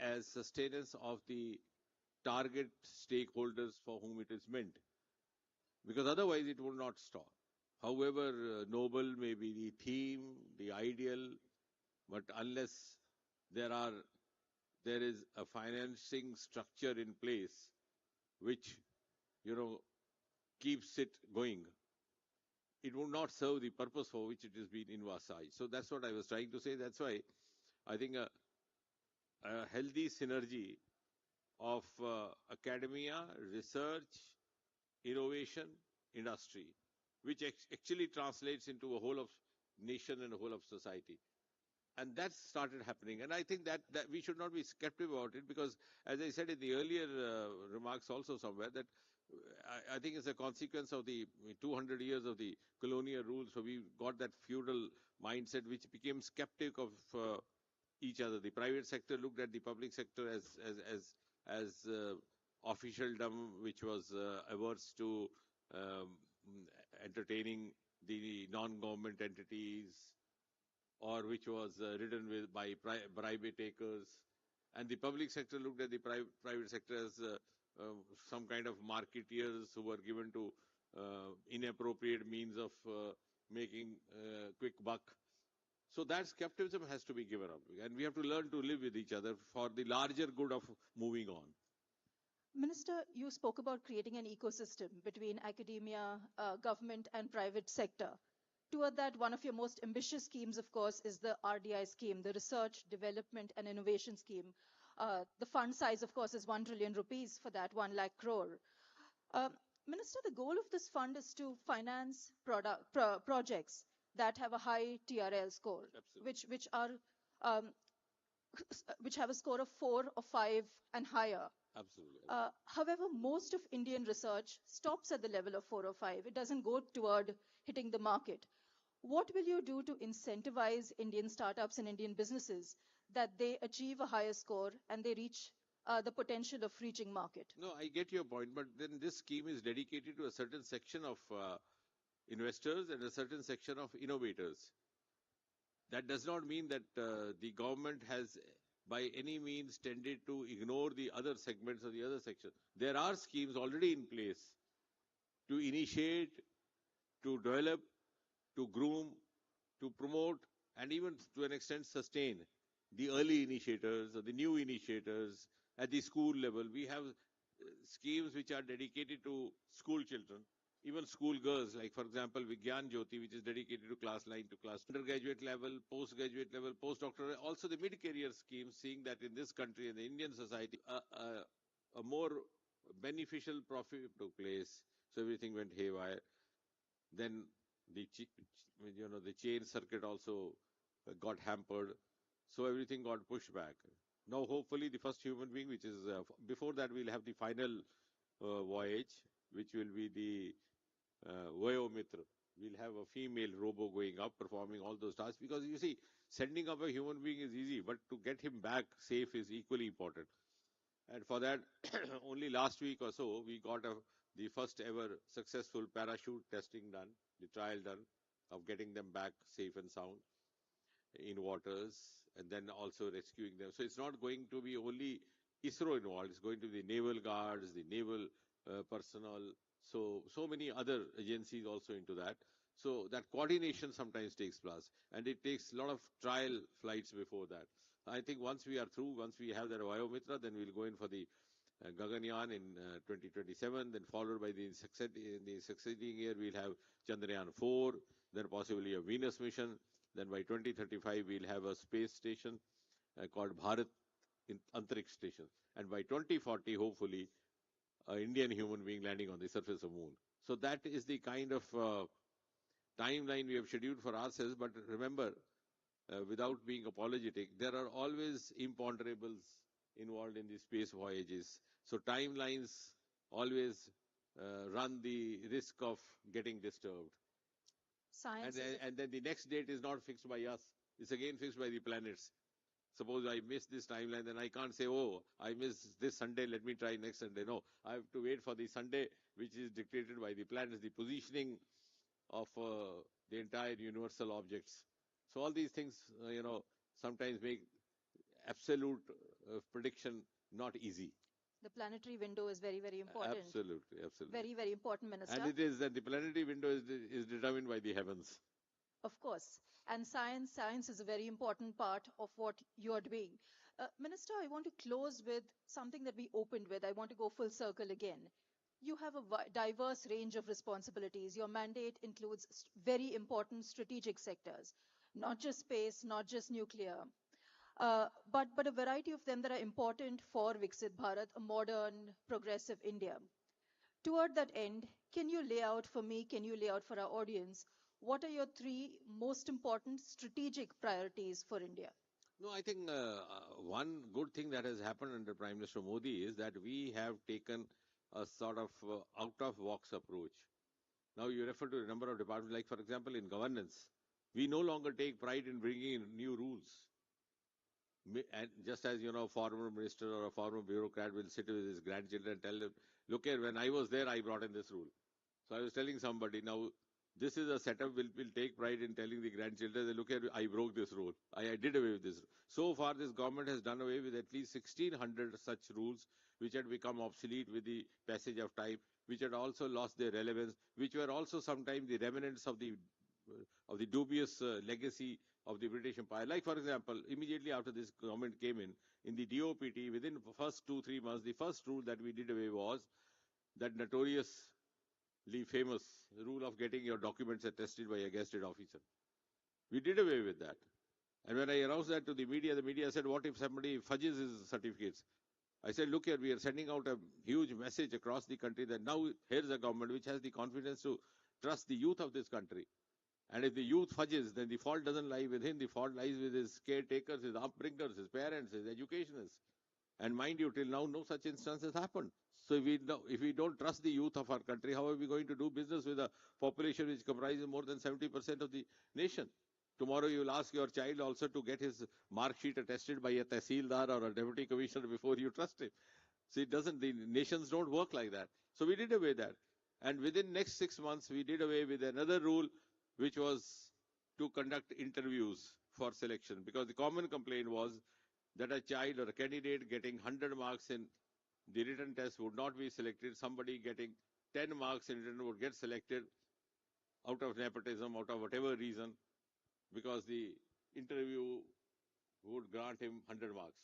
as sustenance of the target stakeholders for whom it is meant, because otherwise it would not stop. However noble may be the theme, the ideal, but unless there are there is a financing structure in place which, you know, keeps it going, it would not serve the purpose for which it has been envisaged. So that's what I was trying to say. That's why I think a healthy synergy of academia, research, innovation, industry, which actually translates into a whole of nation and a whole of society. And that started happening. And I think that we should not be skeptical about it, because, as I said in the earlier remarks also somewhere, that I think it's a consequence of the 200 years of the colonial rule. So we got that feudal mindset which became skeptic of each other. The private sector looked at the public sector as officialdom, which was averse to um, entertaining the non-government entities, or which was ridden with by bribe takers. And the public sector looked at the private sector as some kind of marketeers who were given to inappropriate means of making quick buck. So that skepticism has to be given up, and we have to learn to live with each other for the larger good of moving on. Minister, you spoke about creating an ecosystem between academia, government, and private sector. Toward that, one of your most ambitious schemes, of course, is the RDI scheme, the Research, Development, and Innovation scheme. The fund size, of course, is 1 trillion rupees for that, 1 lakh crore. Uh, Minister, the goal of this fund is to finance projects that have a high TRL score, um, which have a score of 4 or 5 and higher. Absolutely. However, most of Indian research stops at the level of 4 or 5. It doesn't go toward hitting the market. What will you do to incentivize Indian startups and Indian businesses that they achieve a higher score and they reach the potential of reaching market? No, I get your point, but then this scheme is dedicated to a certain section of investors and a certain section of innovators. That does not mean that the government has by any means tended to ignore the other segments of the other section. There are schemes already in place to initiate, to develop, to groom, to promote, and even to an extent sustain the early initiators or the new initiators at the school level. We have schemes which are dedicated to school children, even school girls, like for example Vigyan Jyoti, which is dedicated to class 9 to class undergraduate level, postgraduate level, postdoctoral, also the mid-career schemes, seeing that in this country, in the Indian society, a more beneficial profit took place. So everything went haywire. Then the the chain circuit also got hampered. So everything got pushed back. Now hopefully the first human being, which is before that we'll have the final voyage, which will be the Vayomitra. We'll have a female robo going up, performing all those tasks. Because you see, sending up a human being is easy, but to get him back safe is equally important. And for that, only last week or so, we got the first ever successful parachute testing done, the trial done, of getting them back safe and sound in waters, and then also rescuing them. So it's not going to be only ISRO involved, it's going to be the naval guards, the naval personnel, so many other agencies also into that. So that coordination sometimes takes place, and it takes a lot of trial flights before that. I think once we are through, once we have that Vayomitra, then we'll go in for the Gaganyaan in 2027, then followed by the succeeding year, we'll have Chandrayaan 4, then possibly a Venus mission. Then by 2035, we'll have a space station called Bharat Antariksh Station. And by 2040, hopefully, an Indian human being landing on the surface of moon. So that is the kind of timeline we have scheduled for ourselves. But remember, without being apologetic, there are always imponderables involved in the space voyages. So timelines always run the risk of getting disturbed. And then the next date is not fixed by us. It's again fixed by the planets. Suppose I miss this timeline, then I can't say, oh, I missed this Sunday, let me try next Sunday. No, I have to wait for the Sunday, which is dictated by the planets, the positioning of the entire universal objects. So all these things, sometimes make absolute prediction not easy. The planetary window is very, very important. Absolutely, absolutely. Very, very important, Minister. And it is that the planetary window is determined by the heavens. Of course. And science is a very important part of what you are doing. Minister, I want to close with something that we opened with. I want to go full circle again. You have a diverse range of responsibilities. Your mandate includes very important strategic sectors, not just space, not just nuclear, but a variety of them that are important for Viksit Bharat, a modern, progressive India. Toward that end, can you lay out for me, can you lay out for our audience, what are your three most important strategic priorities for India? No, I think one good thing that has happened under Prime Minister Modi is that we have taken a sort of out-of-box approach. Now you refer to a number of departments, like for example in governance, we no longer take pride in bringing in new rules. And just as, you know, a former minister or a former bureaucrat will sit with his grandchildren and tell them, look here, when I was there, I brought in this rule. So I was telling somebody, now this is a setup, we'll take pride in telling the grandchildren, that, look here, I broke this rule. I did away with this. So far, this government has done away with at least 1,600 such rules, which had become obsolete with the passage of time, which had also lost their relevance, which were also sometimes the remnants of the dubious legacy of the British Empire. Like, for example, immediately after this government came in the DOPT, within the first 2-3 months, the first rule that we did away was that notoriously famous rule of getting your documents attested by a gazetted officer. We did away with that. And when I announced that to the media said, what if somebody fudges his certificates? I said, look here, we are sending out a huge message across the country that now here's a government which has the confidence to trust the youth of this country. And if the youth fudges, then the fault doesn't lie with him. The fault lies with his caretakers, his upbringers, his parents, his educationists. And mind you, till now, no such instance has happened. So if we don't trust the youth of our country, how are we going to do business with a population which comprises more than 70% of the nation? Tomorrow you will ask your child also to get his mark sheet attested by a tehsildar or a deputy commissioner before you trust him. So the nations don't work like that. So we did away that. And within next 6 months, we did away with another rule, which was to conduct interviews for selection. Because the common complaint was that a child or a candidate getting 100 marks in the written test would not be selected. Somebody getting 10 marks in written would get selected out of nepotism, out of whatever reason, because the interview would grant him 100 marks.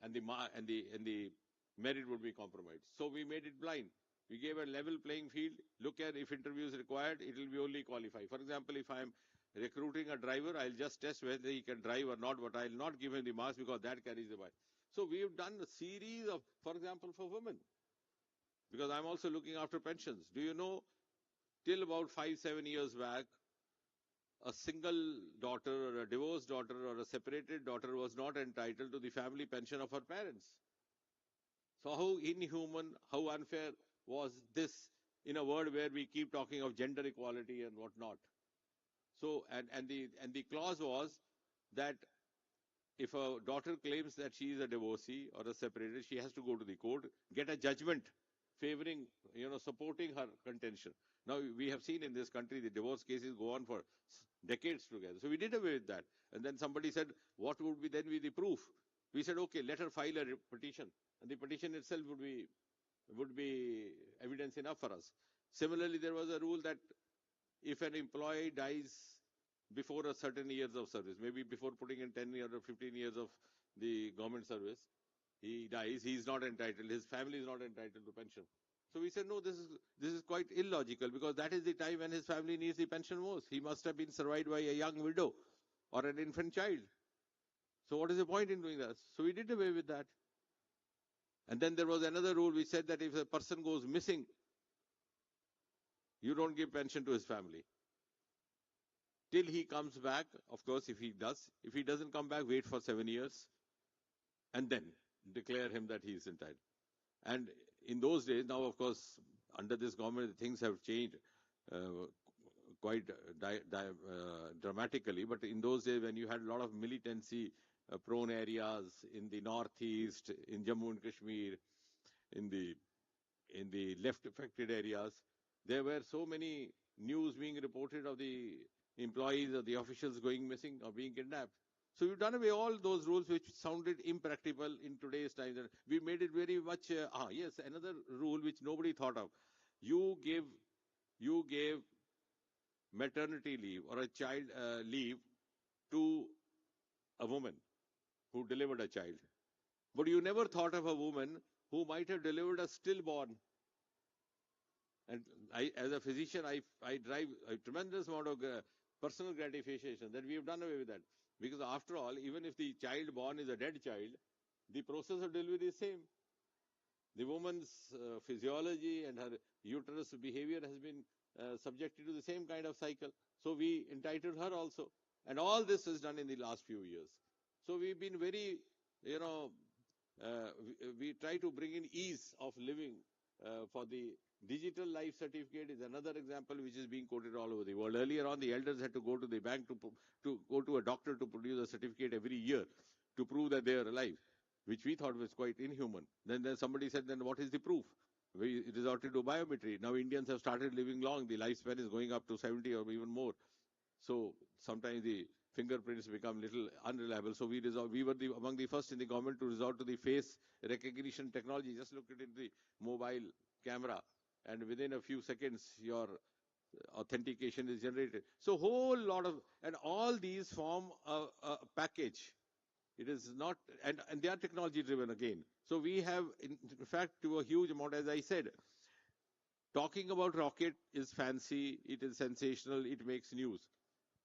And the merit would be compromised. So we made it blind. We gave a level playing field. Look at, if interview is required, it will be only qualified. For example, if I am recruiting a driver, I'll just test whether he can drive or not, but I'll not give him the marks because that carries the bias. So we have done a series of, for example, for women, because I'm also looking after pensions. Do you know, till about 5-7 years back, a single daughter or a divorced daughter or a separated daughter was not entitled to the family pension of her parents. So how inhuman, how unfair was this in a world where we keep talking of gender equality and whatnot? So, and the clause was that if a daughter claims that she is a divorcee or a separated, she has to go to the court, get a judgment favoring, supporting her contention. Now, we have seen in this country, the divorce cases go on for decades together. So we did away with that. And then somebody said, what would be then be the proof? We said, okay, let her file a petition. And the petition itself would be evidence enough for us. Similarly, there was a rule that if an employee dies before a certain years of service, maybe before putting in 10 years or 15 years of the government service, he dies, he is not entitled, his family is not entitled to pension. So we said, no, this is quite illogical, because that is the time when his family needs the pension most. He must have been survived by a young widow or an infant child. So what is the point in doing that? So we did away with that. And then there was another rule which said that if a person goes missing, you don't give pension to his family till he comes back. Of course, if he does. If he doesn't come back, wait for 7 years and then declare him that he is entitled. And in those days, now of course, under this government, things have changed quite dramatically. But in those days, when you had a lot of militancy prone areas in the northeast, in Jammu and Kashmir, in the left affected areas, there were so many news being reported of the employees or the officials going missing or being kidnapped. So we've done away all those rules which sounded impractical in today's times. And we made it very much, yes, another rule which nobody thought of. You gave maternity leave or a child leave to a woman who delivered a child. But you never thought of a woman who might have delivered a stillborn. And I, as a physician, I drive a tremendous amount of personal gratification that we have done away with that. Because after all, even if the child born is a dead child, the process of delivery is the same. The woman's physiology and her uterus behavior has been subjected to the same kind of cycle. So we entitled her also. And all this is done in the last few years. So we've been very, we try to bring in ease of living for the digital life certificate is another example which is being quoted all over the world. Earlier on, the elders had to go to the bank to go to a doctor to produce a certificate every year to prove that they are alive, which we thought was quite inhuman. Then somebody said, then what is the proof? We resorted to biometry. Now Indians have started living long. The lifespan is going up to 70 or even more. So sometimes the fingerprints become little unreliable. So we were among the first in the government to resort to the face recognition technology. Just look at it in the mobile camera, and within a few seconds, your authentication is generated. So whole lot of, and all these form a package. It is not, and they are technology driven again. So we have, in fact, to a huge amount, as I said, talking about rocket is fancy, it is sensational, it makes news.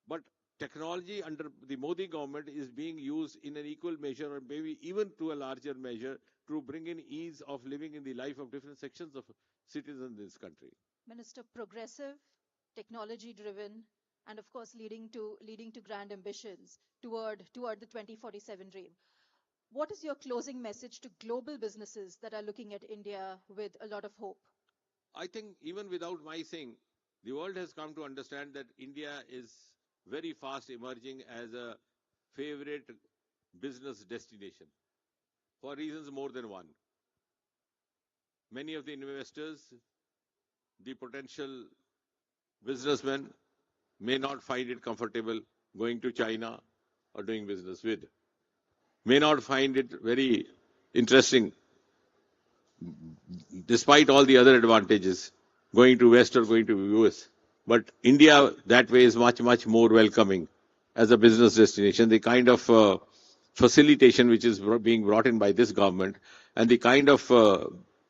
But technology under the Modi government is being used in an equal measure, or maybe even to a larger measure, to bring in ease of living in the life of different sections of citizens in this country. Minister, progressive, technology driven, and of course leading to grand ambitions toward the 2047 dream. What is your closing message to global businesses that are looking at India with a lot of hope? I think even without my saying, the world has come to understand that India is very fast emerging as a favorite business destination for reasons more than one. Many of the investors, the potential businessmen may not find it comfortable going to China or doing business with, may not find it very interesting, despite all the other advantages, going to West or going to US. But India, that way, is much, much more welcoming as a business destination. The kind of facilitation which is being brought in by this government, and the kind of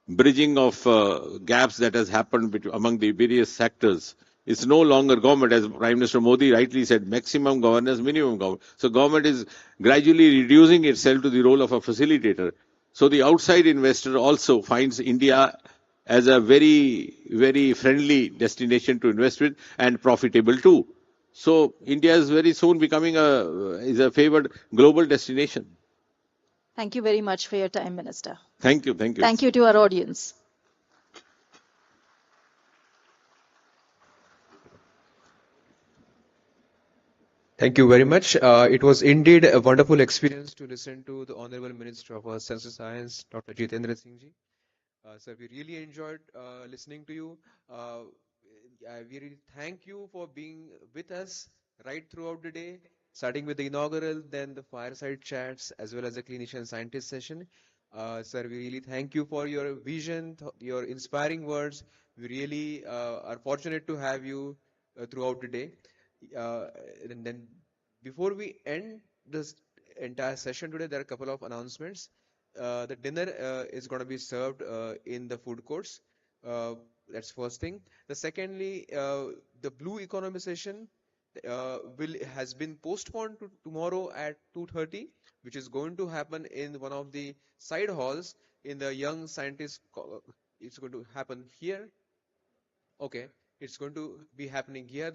bridging of gaps that has happened among the various sectors. It's no longer government, as Prime Minister Modi rightly said, maximum governance, minimum government. So government is gradually reducing itself to the role of a facilitator. So the outside investor also finds India as a very, very friendly destination to invest with and profitable too. So India is very soon becoming a favored global destination. Thank you very much for your time, Minister. Thank you. Thank you. Thank you to our audience. Thank you very much. It was indeed a wonderful experience to listen to the Honorable Minister of Science and Science, Dr. Jitendra Singh ji. Sir, we really enjoyed listening to you. We really thank you for being with us right throughout the day, starting with the inaugural, then the fireside chats, as well as the clinician scientist session. Sir, we really thank you for your vision, your inspiring words. We really are fortunate to have you throughout the day. And then before we end this entire session today, there are a couple of announcements. The dinner is going to be served in the food courts. That's first thing. The secondly, the Blue Economy session has been postponed to tomorrow at 2:30, which is going to happen in one of the side halls in the Young Scientist. It's going to happen here. Okay, it's going to be happening here.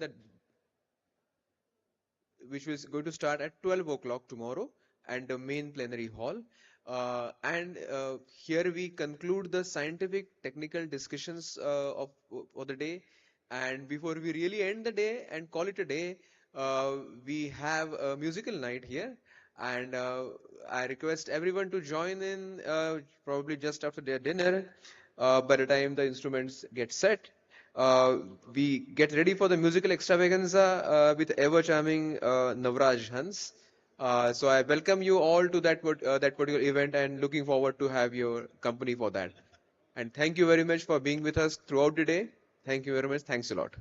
Which is going to start at 12 o'clock tomorrow, and the main plenary hall. Here we conclude the scientific technical discussions for the day. And before we really end the day and call it a day, we have a musical night here. And I request everyone to join in probably just after their dinner, by the time the instruments get set. We get ready for the musical extravaganza with ever-charming Navraj Hans. So I welcome you all to that particular event and looking forward to have your company for that. And thank you very much for being with us throughout the day. Thank you very much. Thanks a lot.